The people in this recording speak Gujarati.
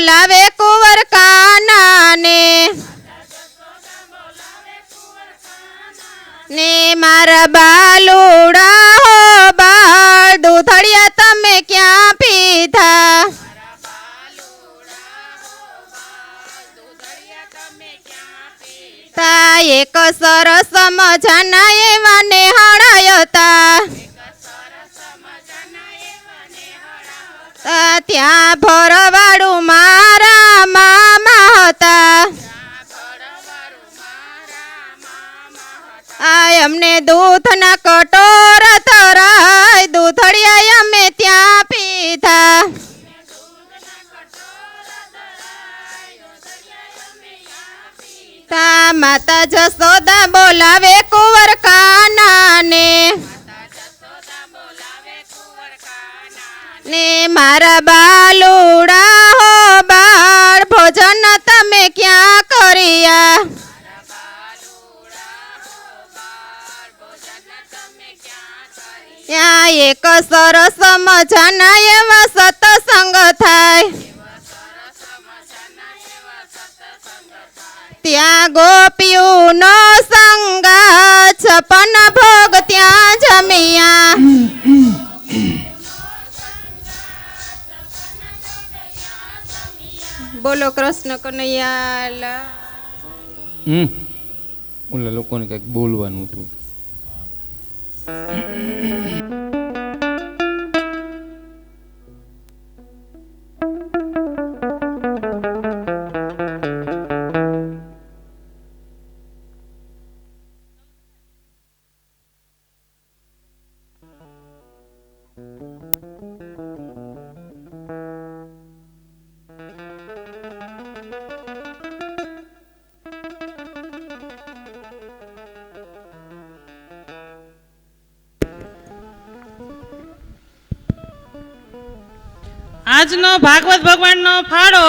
બોલાવે કુંવર કાનાને ને મારા બાલુડા હો બાળ દૂધળિયા તમે ક્યાં પીધા તા એક સરસ મજાના એવા નેહળાય હતા ત્યાં ભરવાડું મારા મામા હતા આ અમને દૂધના કટોરા તરાય દૂધળિયા અમે ત્યાં પીધા તા માતા જસોદા બોલાવે કુંવર કાનાને ને મારા બાલુડા હો બાળ ભોજન તમે ક્યાં કર્યા ત્યાં એક સરસ મજાના એવા સત્સંગ થાય ત્યાં ગોપીઓનો સંગ છપન ભોગ ત્યાં જમ્યા બોલો કૃષ્ણ કનૈયાલ ઓલા લોકોને કંઈક બોલવાનું હતું. આજનો ભાગવત ભગવાનનો ફાળો